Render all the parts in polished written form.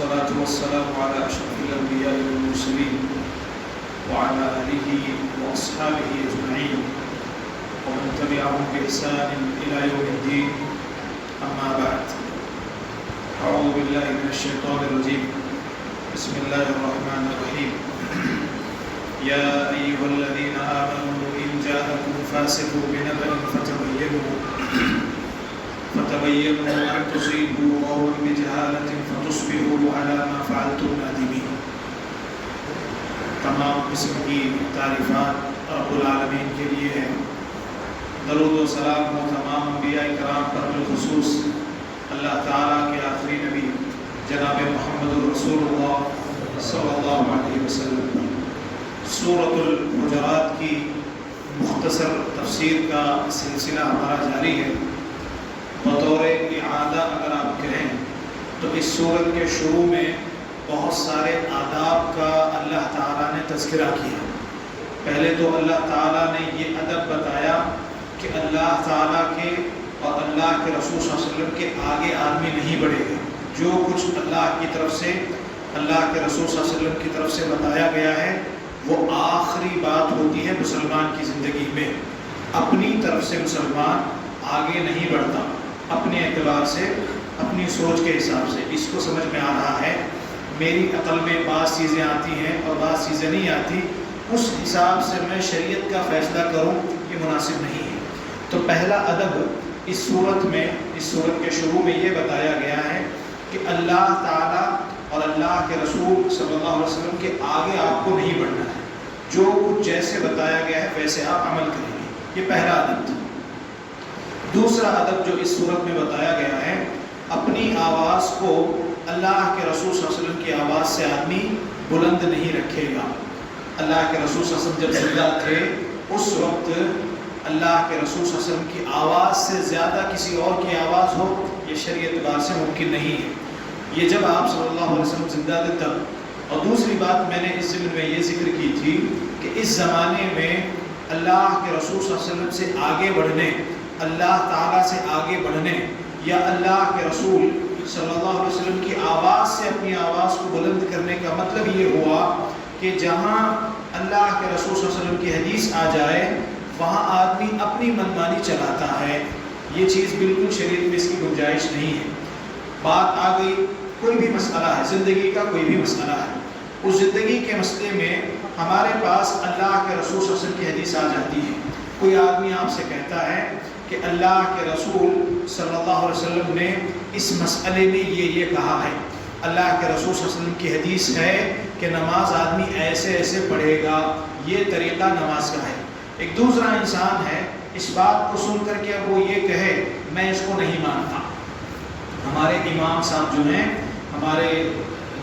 والصلاة والسلام على أشرف الأنبياء والمرسلين وعلى آله وأصحابه أجمعين ومن تبعهم بإحسان إلى يوم الدين. أما بعد، أعوذ بالله من الشيطان الرجيم. بسم الله الرحمن الرحيم. يا أيها الذين آمنوا إن جاءكم فاسق بنبأ فتبينوا أن تصيبوا قوما بجهالة فتصبحوا على ما فعلتم نادمين. تمام قسم کی تعریفات رب العالمین کے لیے ہیں. درود و سلام ہو تمام انبیاء کرام پر، بالخصوص اللہ تعالیٰ کے آخری نبی جناب محمد رسول اللہ صلی اللہ علیہ وسلم. سورۃ الحجرات کی مختصر تفسیر کا سلسلہ ہمارا جاری ہے. بطور اعادہ اگر آپ کہیں تو اس سورت کے شروع میں بہت سارے آداب کا اللہ تعالیٰ نے تذکرہ کیا. پہلے تو اللہ تعالیٰ نے یہ ادب بتایا کہ اللہ تعالیٰ کے اور اللہ کے رسول صلی اللہ علیہ وسلم کے آگے آدمی نہیں بڑھے گا. جو کچھ اللہ کی طرف سے، اللہ کے رسول صلی اللہ علیہ وسلم کی طرف سے بتایا گیا ہے وہ آخری بات ہوتی ہے مسلمان کی زندگی میں. اپنی طرف سے مسلمان آگے نہیں بڑھتا، اپنے اعتبار سے، اپنی سوچ کے حساب سے. اس کو سمجھ میں آ رہا ہے میری عقل میں بعض چیزیں آتی ہیں اور بعض چیزیں نہیں آتی، اس حساب سے میں شریعت کا فیصلہ کروں یہ مناسب نہیں ہے. تو پہلا ادب اس صورت میں، اس صورت کے شروع میں یہ بتایا گیا ہے کہ اللہ تعالیٰ اور اللہ کے رسول صلی اللہ علیہ وسلم کے آگے آپ کو نہیں بڑھنا ہے. جو کچھ جیسے بتایا گیا ہے ویسے آپ عمل کریں گے. یہ پہلا ادب تھا. دوسرا ادب جو اس صورت میں بتایا گیا ہے، اپنی آواز کو اللہ کے رسول صلی اللہ علیہ وسلم کی آواز سے آدمی بلند نہیں رکھے گا. اللہ کے رسول صلی اللہ علیہ وسلم جب زندہ تھے اس وقت اللہ کے رسول صلی اللہ علیہ وسلم کی آواز سے زیادہ کسی اور کی آواز ہو یہ شرعی اعتبار سے ممکن نہیں ہے. یہ جب آپ صلی اللہ علیہ وسلم زندہ تھے تب. اور دوسری بات میں نے اس ضمن میں یہ ذکر کی تھی کہ اس زمانے میں اللہ کے رسول صلی اللہ علیہ وسلم سے آگے بڑھنے، اللہ تعالیٰ سے آگے بڑھنے یا اللہ کے رسول صلی اللہ علیہ وسلم کی آواز سے اپنی آواز کو بلند کرنے کا مطلب یہ ہوا کہ جہاں اللہ کے رسول صلی اللہ علیہ وسلم کی حدیث آ جائے وہاں آدمی اپنی منمانی چلاتا ہے. یہ چیز بالکل شریعت میں اس کی گنجائش نہیں ہے. بات آ گئی کوئی بھی مسئلہ ہے، زندگی کا کوئی بھی مسئلہ ہے، اس زندگی کے مسئلے میں ہمارے پاس اللہ کے رسول صلی اللہ علیہ وسلم کی حدیث آ جاتی ہے. کوئی آدمی آپ سے کہتا ہے کہ اللہ کے رسول صلی اللہ علیہ وسلم نے اس مسئلے میں یہ کہا ہے. اللہ کے رسول صلی اللہ علیہ وسلم کی حدیث ہے کہ نماز آدمی ایسے ایسے پڑھے گا، یہ طریقہ نماز کا ہے. ایک دوسرا انسان ہے اس بات کو سن کر کے اب وہ یہ کہے میں اس کو نہیں مانتا. ہمارے امام صاحب جو ہیں، ہمارے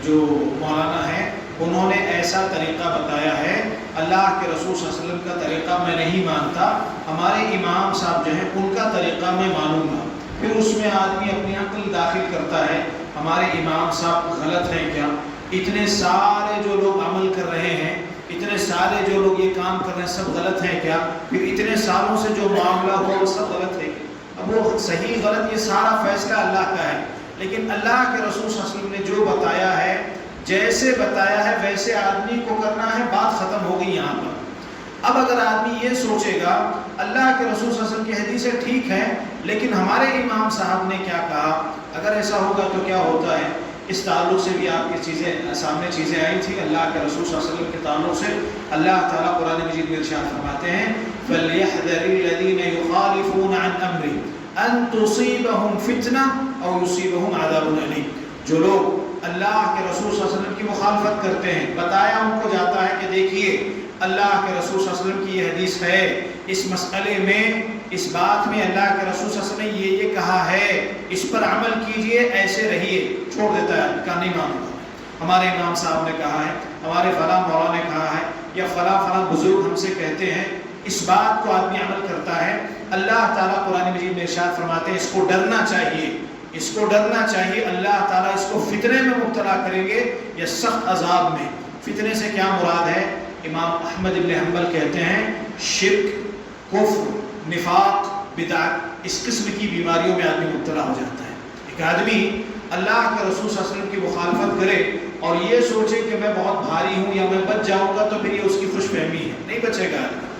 جو مولانا ہیں، انہوں نے ایسا طریقہ بتایا ہے، اللہ کے رسول صلی اللہ علیہ وسلم کا طریقہ میں نہیں مانتا، ہمارے امام صاحب جو ہیں ان کا طریقہ میں مانوں گا. پھر اس میں آدمی اپنی عقل داخل کرتا ہے ہمارے امام صاحب غلط ہیں کیا؟ اتنے سارے جو لوگ عمل کر رہے ہیں، اتنے سارے جو لوگ یہ کام کر رہے ہیں سب غلط ہیں کیا؟ پھر اتنے سالوں سے جو معاملہ ہو وہ سب غلط ہے کیا؟ اب وہ صحیح غلط یہ سارا فیصلہ اللہ کا ہے، لیکن اللہ کے رسول صلی اللہ علیہ وسلم نے جو بتایا ہے، جیسے بتایا ہے ویسے آدمی کو کرنا ہے. بات ختم ہو گئی یہاں پر. اب اگر آدمی یہ سوچے گا اللہ کے رسول صلی اللہ علیہ وسلم کی حدیثیں ٹھیک ہیں لیکن ہمارے امام صاحب نے کیا کہا، اگر ایسا ہوگا تو کیا ہوتا ہے؟ اس تعلق سے بھی آپ کی سامنے چیزیں آئی تھی. اللہ کے رسول صلی اللہ علیہ وسلم کے تعلق سے اللہ تعالیٰ قرآن مجید میں ارشاد فرماتے ہیں فَلْيَحْذَرِ الَّذِينَ يُخَالِفُونَ عَنْ أَمْرِهِ أَن تُصِيبَهُمْ فِتْنَةٌ أَوْ يُصِيبَهُمْ عَذَابٌ أَلِيمٌ. جو لوگ اللہ کے رسول صلی اللہ علیہ وسلم کی مخالفت کرتے ہیں، بتایا ان کو جاتا ہے کہ دیکھیے اللہ کے رسول صلی اللہ علیہ وسلم کی یہ حدیث ہے، اس مسئلے میں، اس بات میں اللہ کے رسول صلی اللہ علیہ وسلم نے یہ کہا ہے، اس پر عمل کیجئے، ایسے رہیے. چھوڑ دیتا ہے کہا نہیں مانوں گا. ہمارے امام صاحب نے کہا ہے، ہمارے فلاں مولا نے کہا ہے، یا فلاں بزرگ ہم سے کہتے ہیں، اس بات کو آدمی عمل کرتا ہے. اللہ تعالیٰ قرآن مجید میں ارشاد فرماتے ہیں اس کو ڈرنا چاہیے، اس کو ڈرنا چاہیے. اللہ تعالیٰ اس کو فتنے میں مبتلا کریں گے یا سخت عذاب میں. فتنے سے کیا مراد ہے؟ امام احمد ابن حنبل کہتے ہیں شرک، کفر، نفاق، بدعت، اس قسم کی بیماریوں میں آدمی مبتلا ہو جاتا ہے. ایک آدمی اللہ کے رسول صلی اللہ علیہ وسلم کی مخالفت کرے اور یہ سوچے کہ میں بہت بھاری ہوں یا میں بچ جاؤں گا تو پھر یہ اس کی خوش فہمی ہے، نہیں بچے گا آدمی۔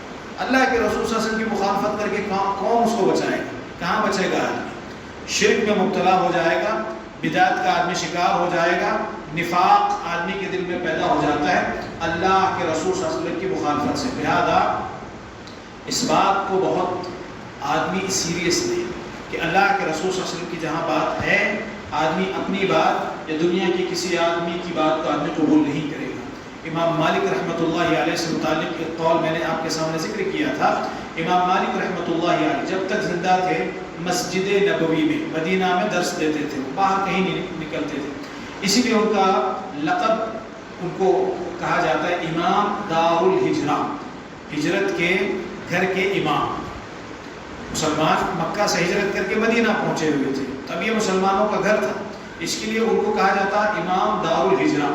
اللہ کے رسول صلی اللہ علیہ وسلم کی مخالفت کر کے کون اس کو بچائے گا؟ کہاں بچے گا آدمی؟ شرک میں مبتلا ہو جائے گا، بدعت کا آدمی شکار ہو جائے گا، نفاق آدمی کے دل میں پیدا ہو جاتا ہے اللہ کے رسول صلی اللہ علیہ وسلم کی مخالفت سے۔ لہذا اس بات کو بہت آدمی سیریس لے کہ اللہ کے رسول صلی اللہ علیہ وسلم کی جہاں بات ہے، آدمی اپنی بات یا دنیا کے کسی آدمی کی بات کو آدمی قبول نہیں کرے گا۔ امام مالک رحمۃ اللہ علیہ سے متعلق ایک قول میں نے آپ کے سامنے ذکر کیا تھا۔ امام مالک رحمۃ اللہ علیہ جب تک زندہ تھے مسجد نبوی میں مدینہ میں درس دیتے تھے، باہر کہیں نہیں نکلتے تھے، اسی لیے ان کا لقب ان کو کہا جاتا ہے امام دار الہجرہ، ہجرت کے گھر کے امام۔ مسلمان مکہ سے ہجرت کر کے مدینہ پہنچے ہوئے تھے، تب یہ مسلمانوں کا گھر تھا، اس کے لیے ان کو کہا جاتا امام دار الہجرہ،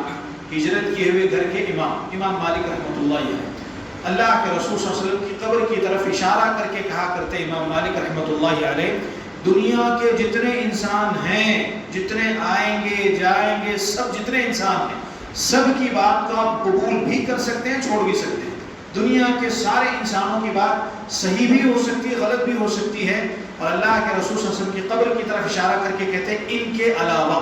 ہجرت کیے ہوئے گھر کے امام۔ امام مالک رحمۃ اللہ علیہ اللہ کے رسول صلی اللہ علیہ وسلم کی قبر کی طرف اشارہ کر کے کہا کرتے امام مالک رحمۃ اللہ علیہ، دنیا کے جتنے انسان ہیں، جتنے آئیں گے جائیں گے، سب جتنے انسان ہیں، سب کی بات کو آپ قبول بھی کر سکتے ہیں، چھوڑ بھی سکتے ہیں۔ دنیا کے سارے انسانوں کی بات صحیح بھی ہو سکتی ہے، غلط بھی ہو سکتی ہے، اور اللہ کے رسول صلی اللہ علیہ وسلم کی قبر کی طرف اشارہ کر کے کہتے ہیں ان کے علاوہ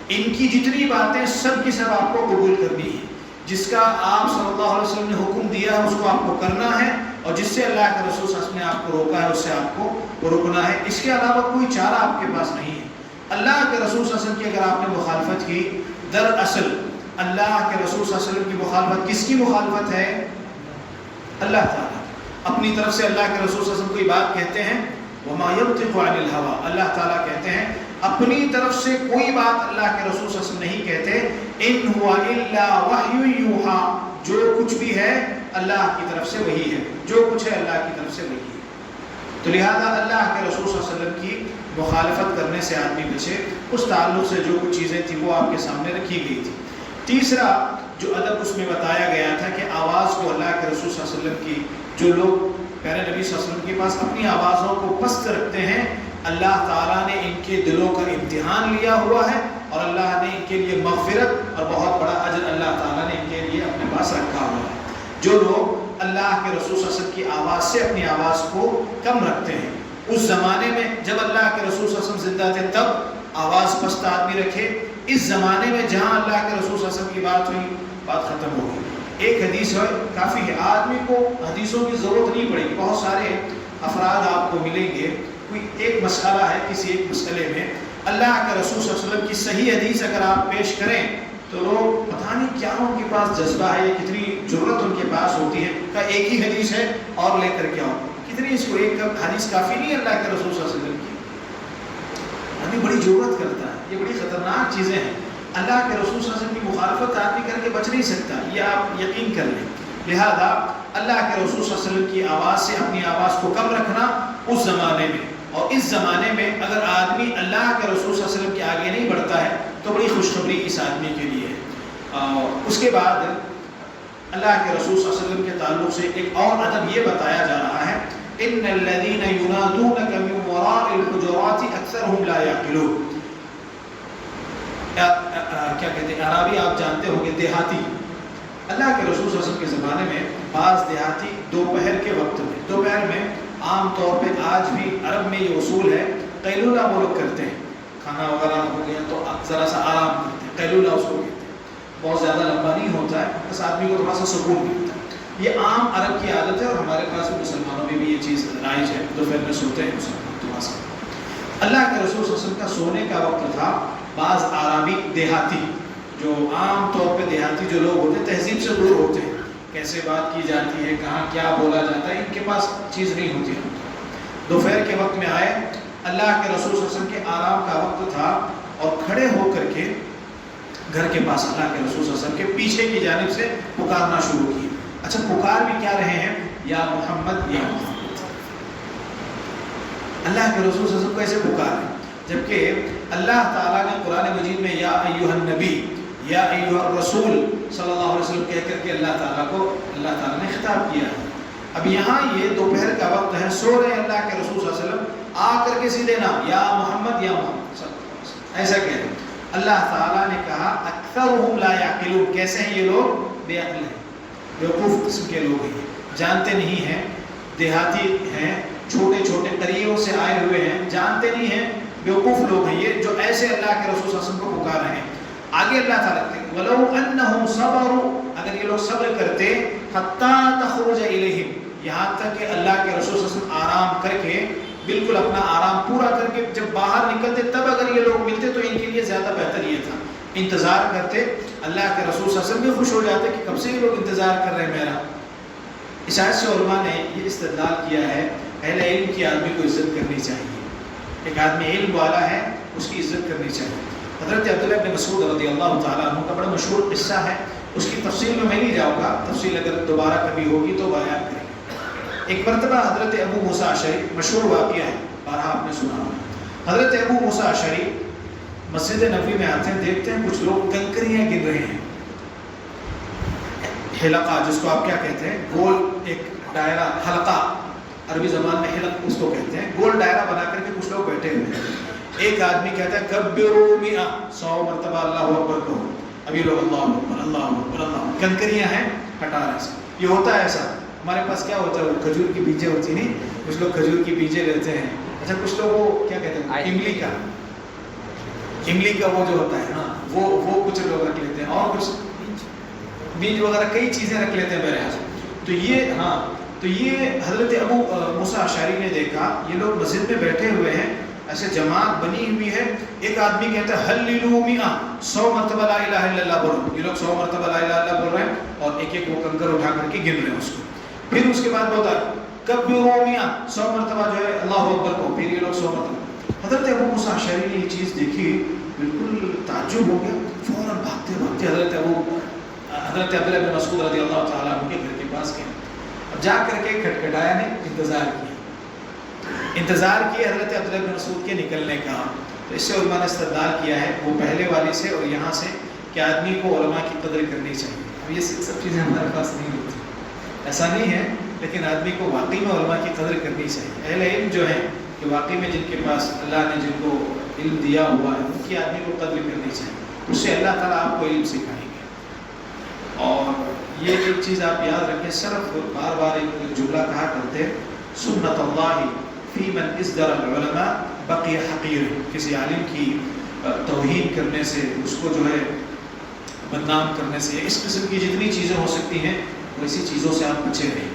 ان کی جتنی باتیں سب کی سب آپ کو قبول کرنی ہے۔ جس کا آپ صلی اللہ علیہ وسلم نے حکم دیا ہے اس کو آپ کو کرنا ہے، اور جس سے اللہ کے رسول صلی اللہ علیہ وسلم نے آپ کو روکا ہے اس سے آپ کو رکنا ہے۔ اس کے علاوہ کوئی چارہ آپ کے پاس نہیں ہے۔ اللہ کے رسول صلی اللہ علیہ وسلم کی اگر آپ نے مخالفت کی، دراصل اللہ کے رسول صلی اللہ علیہ وسلم کی مخالفت کس کی مخالفت ہے؟ اللہ تعالیٰ اپنی طرف سے اللہ کے رسول صلی اللہ علیہ وسلم کوئی بات کہتے ہیں، وَمَا يَنطِقُ عَنِ الْهَوَىٰ، اللہ تعالیٰ کہتے ہیں اپنی طرف سے کوئی بات اللہ کے رسول صلی اللہ علیہ وسلم نہیں کہتے، إِنْ هُوَ إِلَّا وَحْيٌ يُوحَىٰ، جو کچھ بھی ہے اللہ کی طرف سے وہی ہے، جو کچھ ہے اللہ کی طرف سے وہی ہے۔ تو لہذا اللہ کے رسول صلی اللہ علیہ وسلم کی مخالفت کرنے سے آدمی بچے، اس تعلق سے جو کچھ چیزیں تھیں وہ آپ کے سامنے رکھی گئی تھی۔ تیسرا جو ادب اس میں بتایا گیا تھا کہ آواز کو اللہ کے رسول صلی اللہ علیہ وسلم کی، جو لوگ پیارے نبی صلی اللہ علیہ وسلم کے پاس اپنی آوازوں کو پست رکھتے ہیں، اللہ تعالیٰ نے ان کے دلوں کا امتحان لیا ہوا ہے، اور اللہ نے ان کے لیے مغفرت اور بہت بڑا اجر اللہ تعالیٰ نے ان کے لیے اپنے پاس رکھا ہوا ہے۔ جو لوگ اللہ کے رسول صلی اللہ علیہ وسلم کی آواز سے اپنی آواز کو کم رکھتے ہیں، اس زمانے میں جب اللہ کے رسول صلی اللہ علیہ وسلم زندہ تھے تب آواز پست آدمی رکھے، اس زمانے میں جہاں اللہ کے رسول صلی اللہ علیہ وسلم کی بات ہوئی، بات ختم ہو گئی۔ ایک حدیث ہے کافی ہے، آدمی کو حدیثوں کی ضرورت نہیں پڑے گی، بہت سارے افراد آپ کو ملیں گے، کوئی ایک مسئلہ ہے، کسی ایک مسئلے میں اللہ کے رسول صلی اللہ علیہ وسلم کی صحیح حدیث اگر آپ پیش کریں تو لوگ پتہ نہیں کیا ان کے پاس جذبہ ہے یا کتنی ضرورت ان کے پاس ہوتی ہے کہ ایک ہی حدیث ہے اور لے کر کے آؤ، کتنی اس کو ایک حدیث کافی نہیں ہے اللہ کے رسول صلی اللہ علیہ وسلم کی، آدمی بڑی ضرورت کرتا ہے، یہ بڑی خطرناک چیزیں ہیں۔ اللہ کے رسول صلی اللہ علیہ وسلم کی مخالفت آدمی کر کے بچ نہیں سکتا، یہ آپ یقین کر لیں۔ لہذا اللہ کے رسول صلی اللہ علیہ وسلم کی آواز سے اپنی آواز کو کم رکھنا اس زمانے میں، اور اس زمانے میں اگر آدمی اللہ کے رسول صلی اللہ علیہ وسلم کے آگے نہیں بڑھتا ہے تو بڑی خوشخبری اس آدمی کے لیے ہے۔ اس کے بعد اللہ کے رسول صلی اللہ علیہ وسلم کے تعلق سے ایک اور ادب یہ بتایا جا رہا ہے، ان الذين ينادونك من وراء الحجرات اکثرهم لا يعقلون۔ کیا کہتے ہیں عربی آپ جانتے ہوں گے، دیہاتی۔ اللہ کے رسول صلی اللہ علیہ وسلم کے زمانے میں بعض دیہاتی دوپہر کے وقت میں، دوپہر میں عام طور پہ آج بھی عرب میں یہ اصول ہے، قیلولہ وہ لوگ کرتے ہیں، کھانا وغیرہ ہو گیا تو ذرا سا آرام کرتے ہیں، قیلولہ اس کو کہتے ہیں، بہت زیادہ لمبا نہیں ہوتا ہے، بس آدمی کو تھوڑا سا سکون ملتا ہے۔ یہ عام عرب کی عادت ہے، اور ہمارے پاس بھی مسلمانوں میں بھی یہ چیز رائج ہے، دوپہر میں سوتے ہیں مسلمان تھوڑا سا۔ اللہ کے رسول صلی اللہ علیہ وسلم کا سونے کا وقت تھا، بعض عربی دیہاتی، جو عام طور پہ دیہاتی جو لوگ ہوتے ہیں تہذیب سے دور ہوتے ہیں، کیسے بات کی جاتی ہے، کہاں کیا بولا جاتا ہے، ان کے پاس چیز نہیں ہوتی ہے۔ دوپہر کے وقت میں آئے، اللہ کے رسول صلی اللہ علیہ وسلم کے آرام کا وقت تھا، اور کھڑے ہو کر کے گھر کے پاس اللہ کے رسول صلی اللہ علیہ وسلم کے پیچھے کی جانب سے پکارنا شروع کی۔ اچھا پکار بھی کیا رہے ہیں؟ یا محمد یا محمد۔ اللہ کے رسول صلی اللہ علیہ وسلم کو ایسے پکارے، جبکہ اللہ تعالیٰ نے قرآن مجید میں یا ایھا النبی یا ایھا الرسول صلی اللہ علیہ وسلم کہہ کر کے اللہ تعالیٰ نے خطاب کیا ہے۔ اب یہاں یہ دوپہر کا وقت ہے، سو رہے اللہ کے رسول صلی اللہ علیہ وسلم، آ کر کے سیدھے نام یا محمد یا محمد صلی اللہ علیہ وسلم ایسا کہہ رہے ہیں۔ اللہ تعالیٰ نے کہا اکثرهم لا یعقلون، کیسے ہیں یہ لوگ؟ بے عقل ہیں، بیوقوف قسم کے لوگ ہیں، جانتے نہیں ہیں، دیہاتی ہیں، چھوٹے چھوٹے قریوں سے آئے ہوئے ہیں، جانتے نہیں ہیں، بیوقوف لوگ ہیں یہ جو ایسے اللہ کے رسول صلی اللہ علیہ وسلم کو پکار رہے ہیں۔ آگے اللہ تعالیٰ کہتے ہیں وَلَوْ أَنَّهُمْ صَبَرُوا، اگر یہ لوگ صبر کرتے حَتَّى تَخْرُجَ إِلَيْهِمْ، یہاں تک کہ اللہ کے رسول صلی اللہ علیہ وسلم آرام کر کے، بالکل اپنا آرام پورا کر کے جب باہر نکلتے تب اگر یہ لوگ ملتے تو ان کے لیے زیادہ بہتر یہ تھا، انتظار کرتے، اللہ کے رسول صلی اللہ علیہ وسلم بھی خوش ہو جاتے کہ کب سے یہ لوگ انتظار کر رہے ہیں میرا۔ اس آیت سے علماء نے یہ استدلال کیا ہے اہل علم کی آدمی کو عزت کرنی چاہیے، ایک آدمی علم والا ہے اس کی عزت کرنی چاہیے۔ حضرت عبداللہ بن مسعود رضی اللہ تعالیٰ عنہ کا بڑا مشہور قصہ ہے، اس کی تفصیل میں نہیں جاؤں گا، تفصیل اگر دوبارہ کبھی ہوگی تو بیان کریں گے۔ ایک مرتبہ حضرت ابو موسیٰ اشعری، مشہور واقعہ ہے، بارہا آپ نے سنا ہوگا، حضرت ابو موسیٰ اشعری مسجد نبوی میں آتے ہیں، دیکھتے ہیں کچھ لوگ کنکریاں گن رہے ہیں، حلقہ جس کو آپ کیا کہتے ہیں، گول ایک دائرہ، حلقہ عربی زبان میں حلق اس کو کہتے ہیں، گول دائرہ بنا کر کے کچھ لوگ بیٹھے ہوئے ہیں۔ ایک آدمی کہتا ہے کبروا 100 مرتبہ اللہ اکبر کہو، ابھی لوگ اللہ اکبر اللہ اکبر اللہ، کنکریاں ہیں ہٹا رہے ہیں۔ یہ ہوتا ہے ایسا، ہمارے پاس کیا ہوتا ہے وہ کھجور کی بیجیں ہوتی نہیں، کچھ لوگ کھجور کی بیجیں لیتے ہیں، اچھا کچھ لوگ وہ کیا کہتے ہیں املی کا وہ جو ہوتا ہے ہاں وہ کچھ لوگ رکھ لیتے ہیں، اور کچھ بیج وغیرہ کئی چیزیں رکھ لیتے ہیں میرے یہاں۔ تو یہ حضرت ابو موسیٰ اشعری نے دیکھا یہ لوگ مسجد میں بیٹھے ہوئے ہیں، ایسے جماعت بنی ہوئی ہے، ایک آدمی کہتا ہے حللوا 100 مرتبہ لا الہ الا اللہ بولو، یہ لوگ 100 مرتبہ لا الہ الا اللہ بول رہے ہیں اور ایک ایک وہ کنکر اٹھا کر کے گن رہے ہیں اس کو۔ پھر اس کے بعد بولتا ہے کبروا 100 مرتبہ جو ہے اللہ اکبر کو، پھر یہ لوگ 100 مرتبہ۔ حضرت ابو موسیٰ اشعری نے یہ چیز دیکھی، بالکل تعجب ہو گیا، فوراً بھاگتے حضرت عبداللہ بن مسعود رضی اللہ تعالیٰ عنہ کے گھر کے پاس گئے، اب جا کر کے کھٹکھٹایا نہیں، انتظار کیا حضرت عبداللہ بن مسعود کے نکلنے کا۔ تو اس سے علماء نے استدلال کیا ہے وہ پہلے والی سے اور یہاں سے کہ آدمی کو علماء کی قدر کرنی چاہیے۔ اب یہ سب چیزیں ہمارے پاس نہیں ہوتی، ایسا نہیں ہے، لیکن آدمی کو واقعی میں علماء کی قدر کرنی چاہیے۔ اہل علم جو ہیں کہ واقعی میں جن کے پاس اللہ نے جن کو علم دیا ہوا ہے ان کی آدمی کو قدر کرنی چاہیے، اس سے اللہ تعالیٰ آپ کو علم سکھائیں گے۔ اور یہ ایک چیز آپ یاد رکھیں، صرف بار بار ایک جملہ کہا کرتے سنت اللہ فی من ازدر العلماء بقی حقیر، کسی عالم کی توہین کرنے سے، اس کو جو ہے بدنام کرنے سے، اس قسم کی جتنی چیزیں ہو سکتی ہیں ویسی چیزوں سے آپ بچے رہیں۔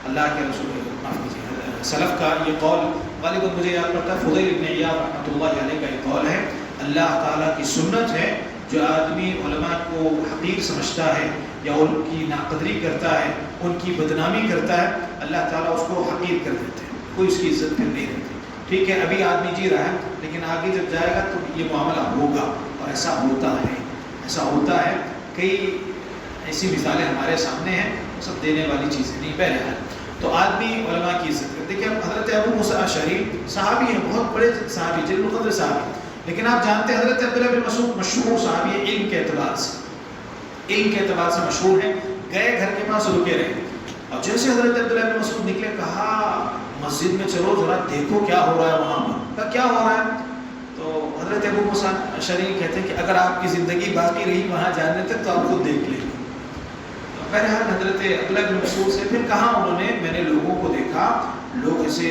اللہ کے رسول معاف کیجیے، سلف کا یہ قول غالباً مجھے یاد پڑتا ہے، فضیل بن عیاض رحمۃ اللہ علیہ کا یہ قول ہے، اللہ تعالیٰ کی سنت ہے جو آدمی علماء کو حقیر سمجھتا ہے یا ان کی ناقدری کرتا ہے، ان کی بدنامی کرتا ہے، اللہ تعالیٰ اس کو حقیر کر دیتے ہیں، کوئی اس کی عزت پھر نہیں رہتی۔ ٹھیک ہے ابھی آدمی جی رہا ہے لیکن آگے جب جائے گا تو یہ معاملہ ہوگا، اور ایسا ہوتا ہے، کئی ایسی مثالیں ہمارے سامنے ہیں، سب دینے والی چیزیں نہیں، بہرحال تو آدمی علماء کی عزت کرتے۔ دیکھیں حضرت ابو موسیٰ اشعری صحابی ہیں، بہت بڑے صحابی، جلیل القدر صحابی، لیکن آپ جانتے ہیں حضرت عبداللہ بن مسعود مشہور صحابی ہے، علم کے اعتبار سے مشہور ہیں، گئے گھر کے پاس رکے رہے، اور جیسے حضرت عبداللہ بن مسعود نکلے کہا مسجد میں چلو ذرا دیکھو کیا ہو رہا ہے وہاں پر، کیا ہو رہا ہے؟ تو حضرت ابو موسیٰ اشعری کہتے ہیں کہ اگر آپ کی زندگی باقی رہی وہاں جانے تک تو آپ خود دیکھ لیں۔ بہرحال حضرت عبداللہ بن مسعود سے پھر کہا انہوں نے، میں نے لوگوں کو دیکھا، لوگ ایسے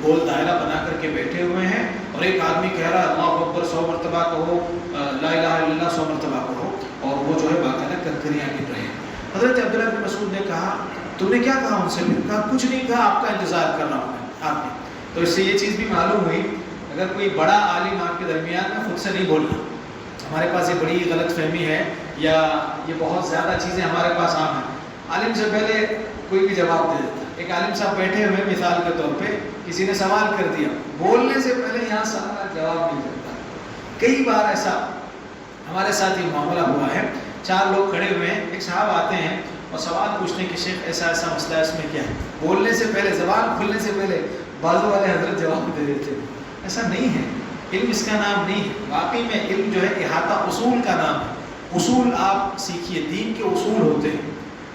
گول دائرہ بنا کر کے بیٹھے ہوئے ہیں اور ایک آدمی کہہ رہا ہے اللہ اکبر 100 مرتبہ کہو، لا الہ الا اللہ 100 مرتبہ کہو، اور وہ جو ہے باقاعدہ کنکریاں گر رہے ہیں۔ حضرت عبداللہ بن مسعود نے کہا تم نے کیا کہا ان سے؟ کہا کچھ نہیں کہا، آپ کا انتظار کر رہا ہوں آپ نے۔ تو اس سے یہ چیز بھی معلوم ہوئی اگر کوئی بڑا عالم آپ کے درمیان میں خود سے نہیں بولنا، ہمارے پاس یہ بڑی غلط فہمی ہے یا یہ بہت زیادہ چیزیں ہمارے پاس عام ہیں، عالم سے پہلے کوئی بھی جواب دے دیتا۔ ایک عالم صاحب بیٹھے ہوئے مثال کے طور پہ کسی نے سوال کر دیا، بولنے سے پہلے یہاں سارا جواب مل جاتا ہے۔ کئی بار ایسا ہمارے ساتھ یہ معاملہ ہوا ہے، 4 لوگ کھڑے ہوئے ہیں، ایک صاحب آتے ہیں اور سوال پوچھتے ہیں کہ شیخ ایسا ایسا مسئلہ ہے، اس میں کیا ہے؟ بولنے سے پہلے، زبان کھلنے سے پہلے بازو والے حضرت جواب دے دیتے ہیں۔ ایسا نہیں ہے، علم اس کا نام نہیں ہے، واقعی میں علم جو ہے احاطہ اصول کا نام ہے۔ اصول آپ سیکھیے، دین کے اصول ہوتے ہیں۔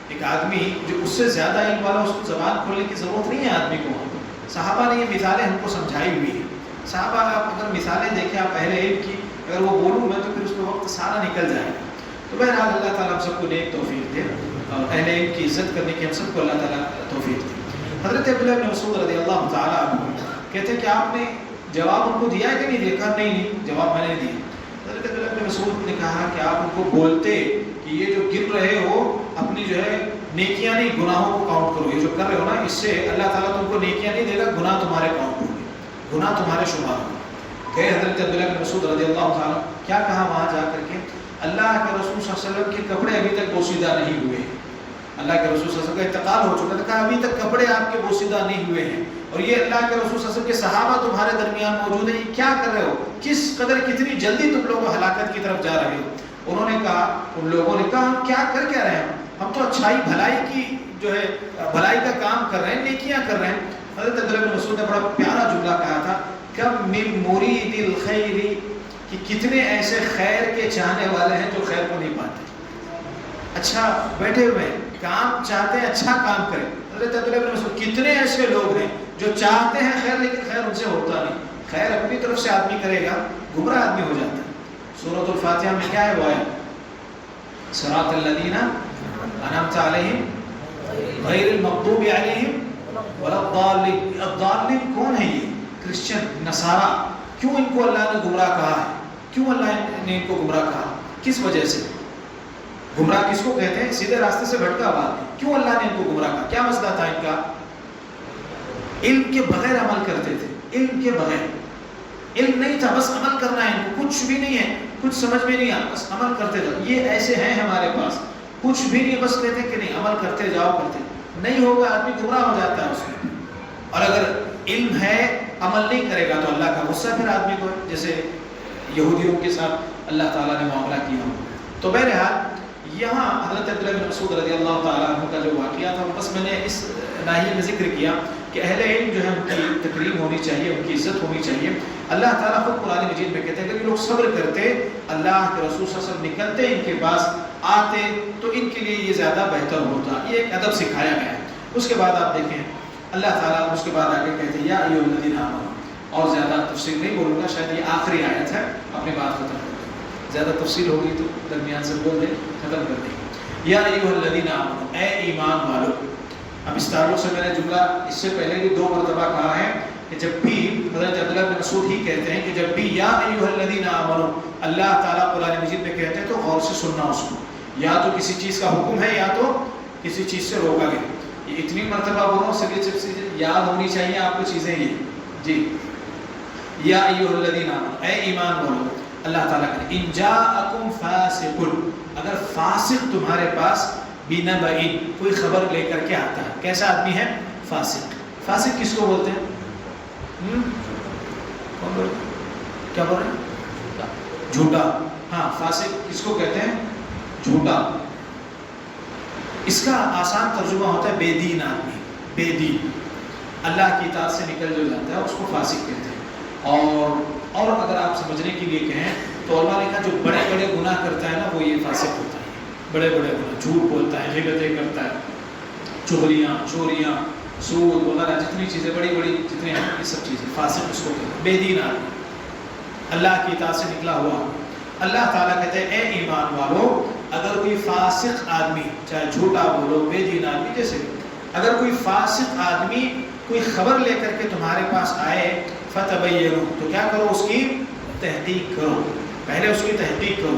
ایک آدمی جو اس سے زیادہ علم والا، اس کو زبان کھولنے کی ضرورت نہیں ہے آدمی کو۔ صحابہ نے یہ مثالیں ہم کو سمجھائی ہوئی ہیں۔ صحابہ آپ اگر مثالیں دیکھیں آپ اہل علم کی، اگر وہ بولوں میں تو پھر اس میں وقت سارا نکل جائے گا. تو بہرحال اللہ تعالیٰ ہم سب کو نیک توفیق دے اور اہل علم کی عزت کرنے کی ہم سب کو اللہ تعالیٰ توفیق دے. حضرت عبداللہ بن مسعود رضی اللہ تعالیٰ عنہ کہتے ہیں کہ آپ نے جواب ان کو دیا ہے کہ نہیں دیا؟ کہا نہیں جواب میں نے دیا. حضرت عبداللہ بن مسعود نے کہا کہ آپ ان کو بولتے کہ یہ جو گر رہے ہو اپنی جو ہے نیکیاں نہیں گناہوں کو کاؤنٹ کرو, یہ جو کر رہے ہو نا اس سے اللہ تعالیٰ تم کو نیکیاں نہیں دے گا, گناہ تمہارے کاؤنٹ ہوں گے, گناہ تمہارے شمار ہوں گے. گئے حضرت عبداللہ بن مسعود رضی اللہ تعالیٰ, کیا کہا وہاں جا کر کے, اللہ کے رسول صلی اللہ علیہ وسلم کے کپڑے ابھی تک بوسیدہ نہیں ہوئے. اللہ کے رسول صلی اللہ علیہ وسلم کا انتقال ہو چکا تھا, کہا ابھی تک کپڑے آپ کے بوسیدہ نہیں ہوئے ہیں اور یہ اللہ کے رسول صلی اللہ علیہ وسلم کے صحابہ تمہارے درمیان موجود ہیں, یہ کیا کر رہے ہو, کس قدر کتنی جلدی تم لوگ ہلاکت کی طرف جا رہے ہو. انہوں نے کہا, ان لوگوں نے کہا ہم کیا کر کیا رہے ہیں, ہم تو اچھائی بھلائی کی جو ہے بھلائی کا کام کر رہے ہیں, نیکیاں کر رہے ہیں. حضرت عبداللہ بن مسعود نے بڑا پیارا جملہ کہا تھا, کم من مرید الخیر, کہ کتنے ایسے خیر کے چاہنے والے ہیں جو خیر کو نہیں پاتے. اچھا بیٹھے ہوئے ہیں, کام چاہتے ہیں, اچھا کام کریں. حضرت عبداللہ بن مسعود, کتنے ایسے لوگ ہیں جو چاہتے ہیں خیر لیکن خیر ان سے ہوتا نہیں. خیر اپنی طرف سے آدمی کرے گا, گمراہ آدمی ہو جاتا ہے. سورۃ الفاتحہ میں کیا ہے وہ ہے, صراط الذین انعمت علیہم غیر المغضوب علیہم ولا الضالین. الضالین کون ہے, یہ کرسچن نصارہ. کیوں ان کو اللہ نے گمراہ کہا ہے, کیوں اللہ نے ان کو گمراہ کہا, کس وجہ سے؟ گمراہ کس کو کہتے ہیں, سیدھے راستے سے بھٹکا ہوا آدمی. کیوں اللہ نے ان کو گمراہ کہا, کیا مسئلہ تھا ان کا؟ علم کے بغیر عمل کرتے تھے, علم کے بغیر, علم نہیں تھا, بس عمل کرنا ہے ان کو, کچھ بھی نہیں ہے, کچھ سمجھ میں نہیں آ, بس عمل کرتے جاؤ. یہ ایسے ہیں ہمارے پاس, کچھ بھی نہیں, بس کہتے کہ نہیں عمل کرتے جاؤ, کرتے نہیں ہوگا آدمی گمراہ ہو جاتا ہے اس میں. اور اگر علم ہے عمل نہیں کرے گا تو اللہ کا غصہ پھر آدمی کو, جیسے یہودیوں کے ساتھ اللہ تعالیٰ نے معاملہ کیا. تو بہرحال یہاں حضرت عبداللہ بن مسعود رضی اللہ تعالیٰ عنہ کا جو واقعہ تھا, بس میں نے اس ناحیے میں ذکر کیا کہ اہل علم جو ہے ان کی تکریم ہونی چاہیے, ان کی عزت ہونی چاہیے. اللہ تعالیٰ خود قرآن مجید میں کہتے ہیں کہ یہ لوگ صبر کرتے, اللہ کے رسول صلی اللہ علیہ وسلم نکلتے ان کے پاس آتے تو ان کے لیے یہ زیادہ بہتر ہوتا. یہ ایک ادب سکھایا گیا ہے. اس کے بعد آپ دیکھیں اللہ تعالیٰ اس کے بعد آگے کہتے ہیں یا ایھا الذین آمنوا, اور زیادہ تفصیل نہیں بولوں گا, شاید یہ آخری آیت ہے, اپنی بات ختم کر دیں. زیادہ تفصیل ہوگی تو درمیان سے بول دیں, ختم کر دیں. یا ایھا الذین آمنوا, اے ایمان والو. اب اس تعلق سے میں نے جملہ اس سے پہلے بھی 2 مرتبہ کہا ہے کہ جب بھی حضرت عبداللہ بن مسعود ہی کہتے ہیں کہ جب بھی یا ایھا الذین آمنوا اللہ تعالیٰ قرآن مجید میں کہتے ہیں تو غور سے سننا اس کو, یا تو کسی چیز کا حکم ہے یا تو کسی چیز سے روکا گیا. یہ اتنی مرتبہ بولوں, سبھی چیزیں یاد ہونی چاہیے آپ کو چیزیں یہ. جی یا ایھا الذین آمنوا, اے ایمان والو. اللہ تعالیٰ کہ ان جاءکم فاسق, اگر فاسق تمہارے پاس بنبأ, کوئی خبر لے کر کے آتا ہے. کیسا آدمی ہے فاسق؟ فاسق کس کو بولتے ہیں؟ کون بولتے ہیں, کیا بول رہے ہیں؟ جھوٹا. ہاں فاسق کس کو کہتے ہیں؟ جھوٹا. اس کا آسان ترجمہ ہوتا ہے بے دین آدمی, بے دین, اللہ کی اطاعت سے نکل جو جاتا ہے اس کو فاسق کہتے ہیں. اور اگر آپ سمجھنے کے لیے کہیں تو علماء نے کہا جو بڑے بڑے گناہ کرتا ہے نا وہ یہ فاسق ہوتا ہے. بڑے بڑے گناہ, جھوٹ بولتا ہے, غیبتیں کرتا ہے, چغلیاں, چوریاں, سود وغیرہ, جتنی چیزیں بڑی بڑی جتنے ہیں یہ سب چیزیں فاسق اس کو کہتے ہیں. بے دین آدمی, اللہ کی اطاعت سے نکلا ہوا. اللہ تعالیٰ کہتے ہیں اے ایمان والو, اگر کوئی فاسق آدمی, چاہے جھوٹا بولو, بے دین آدمی, جیسے اگر کوئی فاسق آدمی کوئی خبر لے کر کے تمہارے پاس آئے, فتبینوا, تو کیا کرو, اس کی تحقیق کرو, پہلے اس کی تحقیق کرو.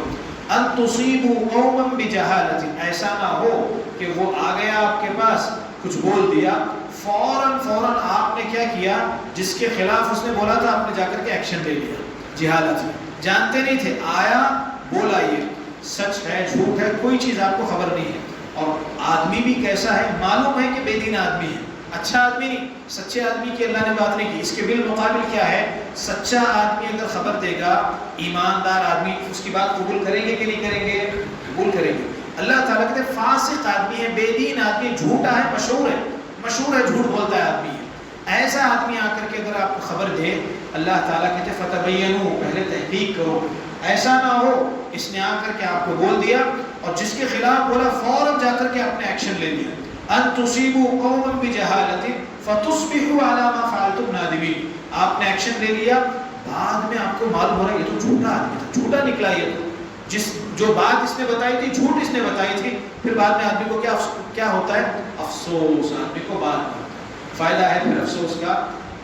ان تصیبوا قوما بجہالۃ, ایسا نہ ہو کہ وہ آ گیا آپ کے پاس, کچھ بول دیا, فوراً آپ نے کیا کیا, جس کے خلاف اس نے بولا تھا آپ نے جا کر کے ایکشن لے لیا. جہالت میں, جانتے نہیں تھے, آیا بولا, یہ سچ ہے جھوٹ ہے کوئی چیز آپ کو خبر نہیں ہے. اور آدمی بھی کیسا ہے, معلوم ہے کہ بے دین آدمی ہے, اچھا آدمی نہیں. سچے آدمی کی اللہ نے بات نہیں کی. اس کے بالمقابل کیا ہے, سچا آدمی اگر خبر دے گا, ایماندار آدمی, اس کی بات قبول کریں گے کہ نہیں کریں گے؟ قبول کریں گے. اللہ تعالیٰ کہتے ہیں فاسق آدمی ہے, بے دین آدمی, جھوٹا ہے, مشہور ہے, جھوٹ بولتا ہے آدمی ہے. ایسا آدمی آ کر کے اگر آپ کو خبر دے, اللہ تعالیٰ کہتے ہیں فتبینوا, پہلے تحقیق کرو. ایسا نہ ہو اس نے آ کر کے آپ کو بول دیا اور جس کے خلاف بولا فوراً جا کر کے آپ نے ایکشن لے لیا. ان تصیبوا قوما بجہالۃ فتصبحوا علی ما فعلتم نادمین, آپ نے ایکشن لے لیا, بعد میں آپ کو معلوم ہو رہا ہے یہ تو جھوٹا آدمی تھا، جھوٹا نکلا یہ تو، جو بات اس نے بتائی تھی جھوٹ اس نے بتائی تھی. پھر بعد میں آدمی کو کیا ہوتا ہے؟ افسوس. آدمی کو بعد میں فائدہ ہے پھر افسوس کا.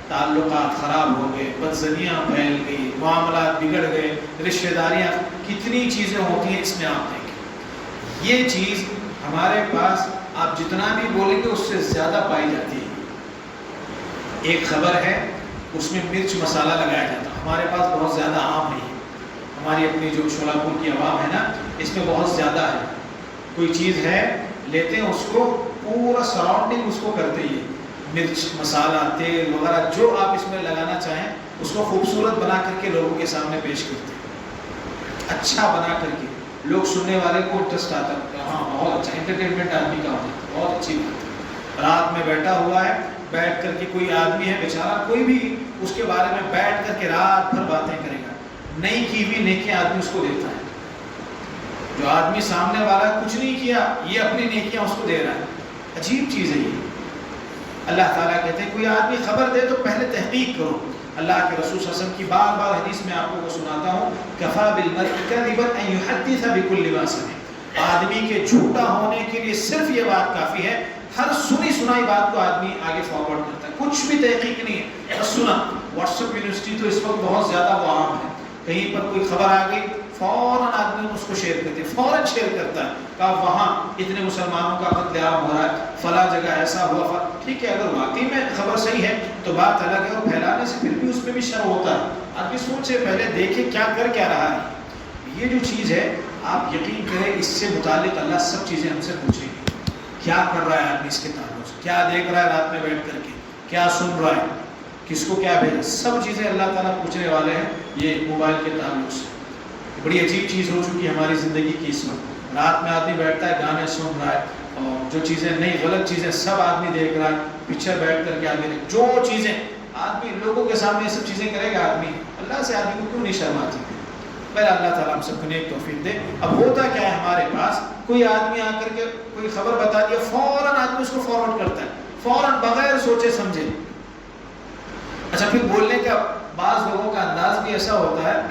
تعلقات خراب ہو گئے، بدزنیاں پھیل گئی، معاملات بگڑ گئے، رشتہ داریاں، کتنی چیزیں ہوتی ہیں اس میں. آپ دیکھیں یہ چیز ہمارے پاس آپ جتنا بھی بولیں گے اس سے زیادہ پائی جاتی ہے. ایک خبر ہے اس میں مرچ مسالہ لگایا جاتا ہے، ہمارے پاس بہت زیادہ عام نہیں ہے. ہماری اپنی جو شولاپور کی عوام ہے نا اس میں بہت زیادہ ہے. کوئی چیز ہے لیتے ہیں اس کو پورا سراؤنڈنگ اس کو کرتے ہی، مرچ مسالہ تیل وغیرہ جو آپ اس میں لگانا چاہیں اس کو خوبصورت بنا کر کے لوگوں کے سامنے پیش کرتے ہیں، اچھا بنا کر کے. لوگ سننے والے کو انٹرسٹ آتا ہے، ہاں بہت اچھا انٹرٹینمنٹ آدمی کا ہوتا ہے، بہت اچھی بات ہے. رات میں بیٹھا ہوا ہے، بیٹھ کر کے کوئی آدمی ہے بیچارہ، کوئی بھی اس کے بارے میں بیٹھ کر کے رات بھر باتیں کرے گا، نہیں کی ہوئی نیکیاں آدمی اس کو دیتا ہے. جو آدمی سامنے والا کچھ نہیں کیا، یہ اپنی نیکیاں اس کو دے رہا ہے. عجیب چیز ہے یہ. اللہ تعالیٰ کہتے ہیں کوئی آدمی خبر دے تو پہلے تحقیق کرو. اللہ کے رسول صلی اللہ علیہ وسلم کی بار بار حدیث میں آپ کو سناتا ہوں، کفا بالمرء کذبا ان یحدث بكل ما سمع. آدمی کے جھوٹا ہونے کے لیے صرف یہ بات کافی ہے، ہر سنی سنائی بات کو آدمی آگے فارورڈ کرتا ہے، کچھ بھی تحقیق نہیں ہے، بس سنا. واٹس ایپ یونیورسٹی تو اس وقت بہت زیادہ وہ عام ہے، کہیں پر کوئی خبر آ گئی فوراً آدمی اس کو شیئر کرتے، فوراً شیئر کرتا ہے کہ وہاں اتنے مسلمانوں کا قتل عام ہو رہا ہے، فلاں جگہ ایسا ہوا. ٹھیک ہے، اگر واقعی میں خبر صحیح ہے تو بات الگ ہے، اور پھیلانے سے پھر بھی اس میں بھی شر ہوتا ہے. آدمی سوچے پہلے دیکھے کیا کر کیا رہا ہے. یہ جو چیز ہے آپ یقین کریں اس سے متعلق اللہ سب چیزیں ہم سے پوچھیں گے. کیا کر رہا ہے آدمی اس کے تعلق سے، کیا دیکھ رہا ہے رات میں بیٹھ کر کے، کیا سن رہا ہے، کس کو کیا بھیجا، سب چیزیں اللہ تعالیٰ پوچھنے والے ہیں. یہ موبائل کے تعلق سے بڑی عجیب چیز ہو چکی ہے ہماری زندگی کی اس وقت. رات میں آدمی بیٹھتا ہے، گانے سن رہا ہے، اور جو چیزیں نہیں غلط چیزیں سب آدمی دیکھ رہا ہے. پکچر بیٹھ کر کے آدمی جو چیزیں آدمی لوگوں کے سامنے یہ سب چیزیں کرے گا آدمی، اللہ سے آدمی کو کیوں نہیں شرم آتی؟ پہلے اللہ تعالیٰ ہم سب کو نیک توفیق دے. اب ہوتا کیا ہے ہمارے پاس، کوئی آدمی آ کر کے کوئی خبر بتا دیا، فوراً آدمی اس کو فارورڈ کرتا ہے، فوراً بغیر سوچے سمجھے. اچھا پھر بولنے کا بعض لوگوں کا انداز بھی ایسا ہوتا ہے،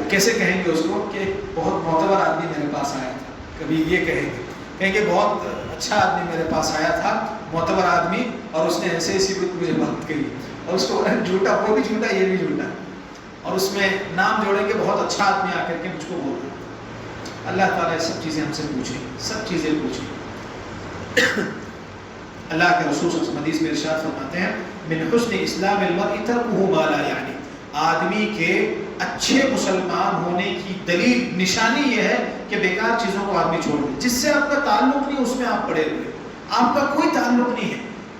کیسے کہیں گے اس کو کہ بہت معتبر آدمی میرے پاس آیا تھا. کبھی یہ کہیں گے بہت اچھا آدمی میرے پاس آیا تھا، معتبر آدمی، اور اس نے ایسے ایسی مجھے بات کہی، اور اس کو جھوٹا، وہ بھی جھوٹا یہ بھی جھوٹا، اور اس میں نام جوڑیں گے بہت اچھا آدمی آ کر کے مجھ کو بول رہا. اللہ تعالیٰ یہ سب چیزیں ہم سے پوچھیں، سب چیزیں پوچھیں. اللہ کے رسول صلی اللہ علیہ وسلم حدیث میں ارشاد فرماتے ہیں، من حسن اسلام المرء ترکہ ما لا یعنی. آدمی کے اچھے مسلمان ہونے کی دلیل، نشانی یہ ہے کہ بیکار چیزوں کو آدمی چھوڑ دے، جس سے آپ کا تعلق نہیں اس میں آپ پڑے ہوئے، آپ کا کوئی تعلق نہیں ہے.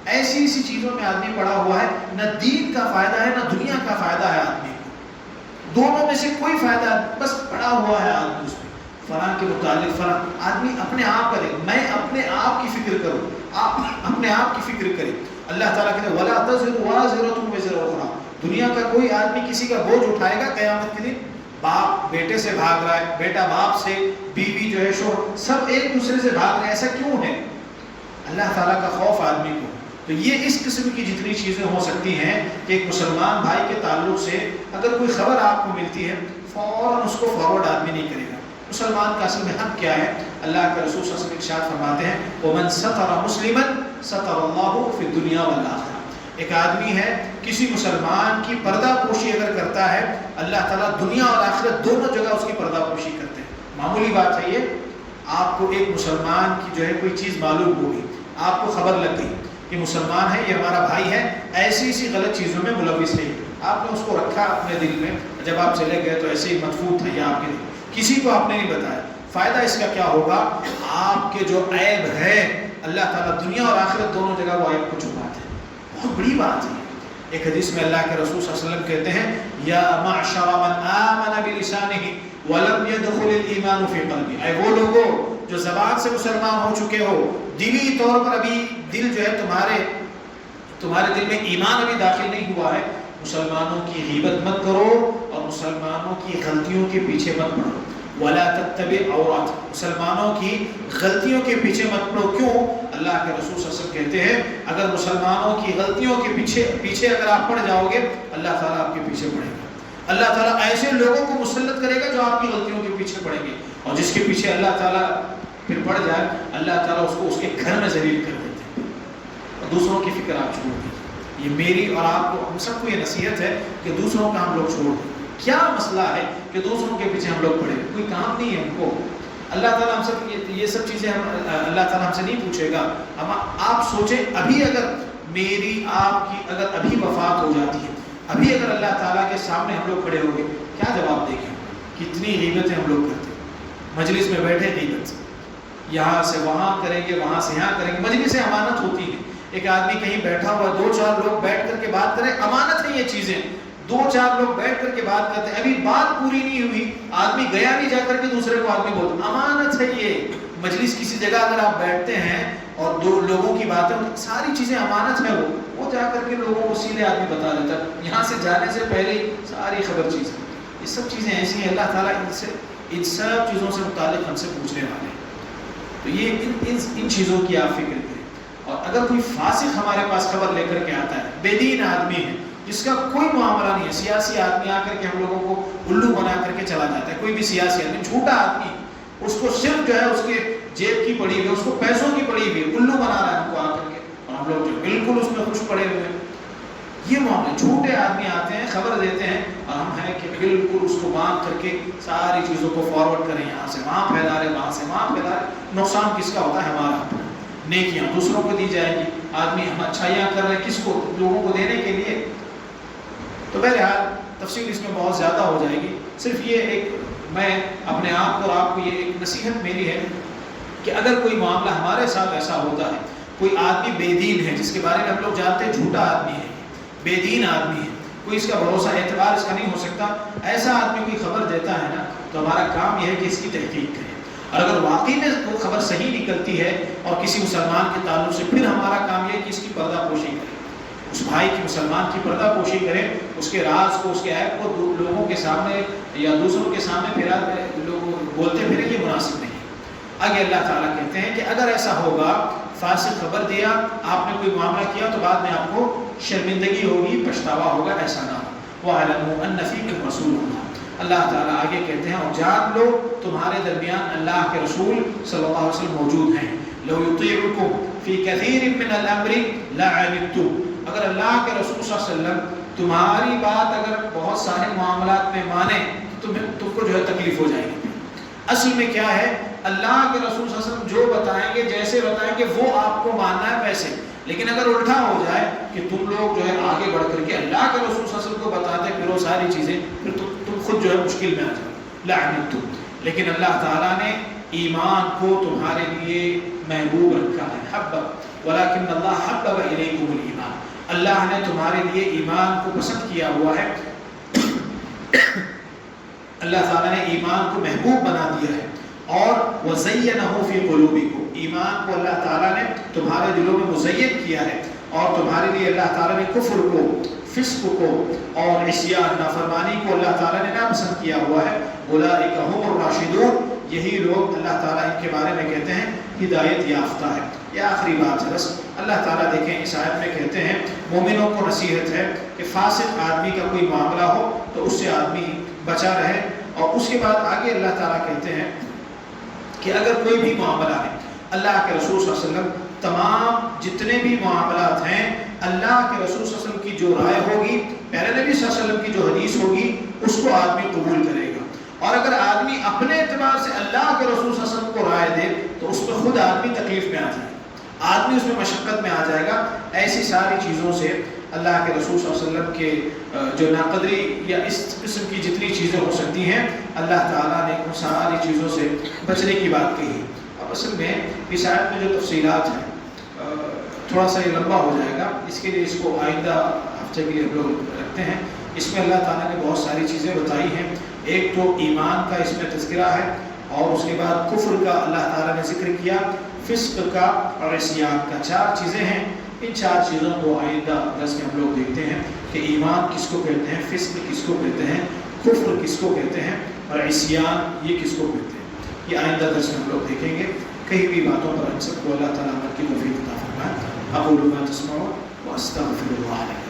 ایسی ایسی چیزوں میں آدمی پڑا ہوا ہے، نہ دین کا فائدہ ہے نہ دنیا کا فائدہ ہے آدمی کو، دونوں میں سے کوئی فائدہ نہیں، بس پڑا ہوا ہے آدمی اس میں. فلاں کے متعلق فلاں، آدمی اپنے آپ کرے، میں اپنے آپ کی فکر کروں، آپ اپنے آپ کی فکر کریں. اللہ تعالیٰ کہتے ہیں وَلَا تَزِرُ وَازِرَةٌ وِزْرَ أُخْرَىٰ. دنیا کا کوئی آدمی کسی کا بوجھ اٹھائے گا قیامت کے دن. باپ بیٹے سے بھاگ رہا ہے، بیٹا باپ سے، بیوی جو ہے شوہر، سب ایک دوسرے سے بھاگ رہے ہیں. ایسا کیوں ہے؟ اللہ تعالیٰ کا خوف آدمی کو. تو یہ اس قسم کی جتنی چیزیں ہو سکتی ہیں کہ ایک مسلمان بھائی کے تعلق سے اگر کوئی خبر آپ کو ملتی ہے فوراً اس کو فارورڈ آدمی نہیں کرے گا. مسلمان کا اصل میں حق کیا ہے؟ اللہ کے رسول صلی اللہ علیہ وسلم ارشاد فرماتے ہیں وَمَنْ سَتَرَ مُسْلِمًا سَتَرَ اللَّهُ فِي الدُّنْيَا وَالْآخِرَةِ. ایک آدمی ہے کسی مسلمان کی پردہ پوشی اگر کرتا ہے، اللہ تعالیٰ دنیا اور آخرت دونوں جگہ اس کی پردہ پوشی کرتے ہیں. معمولی بات ہے یہ. آپ کو ایک مسلمان کی جو ہے کوئی چیز معلوم ہوگی، آپ کو خبر لگ گئی کہ مسلمان ہے، یہ ہمارا بھائی ہے، ایسی ایسی غلط چیزوں میں ملوث ہے، آپ نے اس کو رکھا اپنے دل میں، جب آپ چلے گئے تو ایسے ہی مدفون تھا یہ آپ کے دل، کسی کو آپ نے نہیں بتایا. فائدہ اس کا کیا ہوگا؟ آپ کے جو عیب ہے اللہ تعالیٰ دنیا اور آخرت دونوں جگہ وہ عیب کو چھپاتے ہیں. بہت بڑی بات ہے. ایک حدیث میں اللہ کے رسول صلی اللہ علیہ وسلم کہتے ہیں یا معشر من آمن بلسانہ ولم يدخل الایمان فی قلبہ. اے وہ لوگوں جو زبان سے مسلمان ہو چکے ہو، دلی طور پر ابھی دل جو ہے تمہارے دل میں ایمان ابھی داخل نہیں ہوا ہے، مسلمانوں کی غیبت مت کرو اور مسلمانوں کی غلطیوں کے پیچھے مت پڑو. ولا تتبع عورات، مسلمانوں کی غلطیوں کے پیچھے مت پڑو. کیوں؟ اللہ کے رسول صلی اللہ علیہ وسلم کہتے ہیں اگر مسلمانوں کی غلطیوں کے پیچھے اگر آپ پڑ جاؤ گے اللہ تعالیٰ آپ کے پیچھے پڑے گا. اللہ تعالیٰ ایسے لوگوں کو مسلط کرے گا جو آپ کی غلطیوں کے پیچھے پڑیں گے, اور جس کے پیچھے اللہ تعالیٰ پھر پڑ جائے اللہ تعالیٰ اس کو اس کے گھر میں ذلیل کر دیتے ہیں. اور دوسروں کی فکر آپ چھوڑ دیں. یہ میری اور آپ کو ہم سب کو یہ نصیحت ہے کہ دوسروں کا ہم لوگ چھوڑ دیں. کیا مسئلہ ہے کہ دوسروں کے پیچھے ہم لوگ پڑے, کوئی کام نہیں ہے ہم کو. اللہ تعالیٰ ہم سے یہ سب چیزیں اللہ تعالیٰ ہم سے نہیں پوچھے گا. آپ سوچیں ابھی اگر میری آپ کی اگر ابھی وفات ہو جاتی ہے, ابھی اگر اللہ تعالیٰ کے سامنے ہم لوگ کھڑے ہو گے کیا جواب دیں گے؟ کتنی غیبتیں ہم لوگ کرتے ہیں. مجلس میں بیٹھے غیبت, یہاں سے وہاں کریں گے, وہاں سے یہاں کریں گے. مجلس سے امانت ہوتی ہے. ایک آدمی کہیں بیٹھا ہوا, 2-4 لوگ بیٹھ کر کے بات کریں, امانت ہے یہ چیزیں. 2-4 لوگ بیٹھ کر کے بات کرتے ہیں, ابھی بات پوری نہیں ہوئی, آدمی گیا نہیں جا کر کے دوسرے کو آدمی بولتا, امانت ہے یہ. مجلس کسی جگہ اگر آپ بیٹھتے ہیں اور 2 لوگوں کی باتیں, ساری چیزیں امانت ہے. وہ جا کر کے لوگوں کو سیدھے آدمی بتا دیتا ہے, یہاں سے جانے سے پہلے ساری خبر چیز ہے. یہ سب چیزیں ایسی ہیں, اللہ تعالیٰ ان سب چیزوں سے متعلق ہم سے پوچھنے والے ہیں. تو یہ ان چیزوں کی آپ فکر کریں. اور اگر کوئی فاسق ہمارے پاس خبر لے کر کے آتا ہے, بے دین آدمی ہے, جس کا کوئی معاملہ نہیں ہے, سیاسی آدمی آ کر کے ہم لوگوں کو الو بنا کر کے چلا جاتا ہے, کوئی بھی سیاسی آدمی, جھوٹا آدمی, اس کو صرف جو ہے اس کے جیب کی پڑی ہوئی, اس کو پیسوں کی پڑی ہوئی, الو بنا رہا ہے ہم کو آ کر کے, اور ہم لوگ جو بالکل اس میں خوش پڑے ہوئے ہیں. یہ معاملے, جھوٹے آدمی آتے ہیں, خبر دیتے ہیں, اور ہم ہیں کہ بالکل اس کو باندھ کر کے ساری چیزوں کو فارورڈ کریں, یہاں سے وہاں پھیلا رہے, وہاں سے وہاں پھیلا رہے. نقصان کس کا ہوتا ہے؟ ہمارا. نیکیاں دوسروں کو دی جائیں گی, آدمی ہم اچھائیاں کر رہے ہیں کس کو؟ لوگوں کو دینے کے لیے. تو بہرحال تفصیل اس میں بہت زیادہ ہو جائے گی. صرف یہ ایک میں اپنے آپ کو اور آپ کو یہ ایک نصیحت میری ہے کہ اگر کوئی معاملہ ہمارے ساتھ ایسا ہوتا ہے, کوئی آدمی بے دین ہے جس کے بارے میں ہم لوگ جانتے ہیں جھوٹا آدمی ہے, بے دین آدمی ہے, کوئی اس کا بھروسہ اعتبار اس کا نہیں ہو سکتا, ایسا آدمی کوئی خبر دیتا ہے نا, تو ہمارا کام یہ ہے کہ اس کی تحقیق کریں. اور اگر واقعی میں وہ خبر صحیح نکلتی ہے اور کسی مسلمان کے تعلق سے, پھر ہمارا کام یہ ہے کہ اس کی پردہ پوشی کریں, اس بھائی کی, مسلمان کی پردہ پوشی کریں, اس کے راز کو, اس کے عیب کو لوگوں کے سامنے یا دوسروں کے سامنے پھیلا لوگ بولتے پھرے, یہ مناسب نہیں. آگے اللہ تعالیٰ کہتے ہیں کہ اگر ایسا ہوگا, فاسق خبر دیا, آپ نے کوئی معاملہ کیا, تو بعد میں آپ کو شرمندگی ہوگی, پچھتاوا ہوگا, ایسا نہ ہو. وَاعْلَمُوا أَنَّ فِيكُمْ رَسُولَ اللَّهِ, اللہ تعالیٰ آگے کہتے ہیں اور جان لو تمہارے درمیان اللہ کے رسول صلی اللہ علیہ وسلم موجود ہیں. لَوْ يُطِيعُكُمْ فِي كَثِيرٍ مِّنَ الْأَمْرِ لَعَنِتُّمْ, اگر اللہ کے رسول صلی اللہ علیہ وسلم تمہاری بات اگر بہت سارے معاملات میں مانے تو تم کو جو ہے تکلیف ہو جائے گی. اصل میں کیا ہے, اللہ کے رسول صلی اللہ علیہ وسلم جو بتائیں گے, جیسے بتائیں گے, وہ آپ کو ماننا ہے ویسے. لیکن اگر الٹا ہو جائے کہ تم لوگ جو ہے آگے بڑھ کر کے اللہ کے رسول صلی اللہ علیہ وسلم کو بتاتے پھر وہ ساری چیزیں, پھر تم خود جو ہے مشکل میں آ جاؤ. لعنتم, لیکن اللہ تعالیٰ نے ایمان کو تمہارے لیے محبوب رکھا ہے. حبب ولکن اللہ حبب الیکم الایمان, اللہ نے تمہارے لیے ایمان کو پسند کیا ہوا ہے. اللہ تعالیٰ نے ایمان کو محبوب بنا دیا ہے. اور وَزَيَّنَهُ فِي قُلُوبِكُمْ, ایمان کو اللہ تعالیٰ نے تمہارے دلوں میں مزین کیا ہے. اور تمہارے لیے اللہ تعالیٰ نے کفر کو, فسق کو اور عصیان, نافرمانی کو اللہ تعالیٰ نے ناپسند کیا ہوا ہے. اولئک هم الراشدون, یہی لوگ اللہ تعالیٰ ان کے بارے میں کہتے ہیں ہدایت یافتہ ہے. یہ آخری بات ہے بس. اللہ تعالیٰ دیکھیں اس آیت میں کہتے ہیں مومنوں کو نصیحت ہے کہ فاسق آدمی کا کوئی معاملہ ہو تو اس سے آدمی بچا رہے. اور اس کے بعد آگے اللہ تعالیٰ کہتے ہیں کہ اگر کوئی بھی معاملہ ہے, اللہ کے رسول صلی اللہ علیہ وسلم تمام جتنے بھی معاملات ہیں, اللہ کے رسول صلی اللہ علیہ وسلم کی جو رائے ہوگی, پیارے نبی صلی اللہ علیہ وسلم کی جو حدیث ہوگی, اس کو آدمی قبول کرے گا. اور اگر آدمی اپنے اعتبار سے اللہ کے رسول صلی اللہ علیہ وسلم کو رائے دے تو اس میں خود آدمی تکلیف میں آ جائے گا, آدمی اس میں مشقت میں آ جائے گا. ایسی ساری چیزوں سے اللہ کے رسول صلی اللہ علیہ وسلم کے جو ناقدری یا اس قسم کی جتنی چیزیں ہو سکتی ہیں, اللہ تعالیٰ نے ان ساری چیزوں سے بچنے کی بات کہی. اب اصل میں اس آیت میں جو تفصیلات ہیں تھوڑا سا یہ لمبا ہو جائے گا, اس کے لیے اس کو آئندہ ہفتے کے لیے ہم لوگ رکھتے ہیں. اس میں اللہ تعالیٰ نے بہت ساری چیزیں بتائی ہیں. ایک تو ایمان کا اس میں تذکرہ ہے, اور اس کے بعد کفر کا اللہ تعالیٰ نے ذکر کیا, فسق کا اور عصیان کا. 4 چیزیں ہیں. ان 4 چیزوں کو آئندہ درس میں ہم لوگ دیکھتے ہیں کہ ایمان کس کو کہتے ہیں, فسق کس کو کہتے ہیں, کفر کس کو کہتے ہیں, اور عصیان یہ کس کو کہتے ہیں. یہ آئندہ درس میں ہم لوگ دیکھیں گے. کہیں بھی باتوں پر ہم سب کو اللہ تعالیٰ عمل کی توفیق عطا فرمائے. اقول ما تسمعون واستغفر اللہ لي.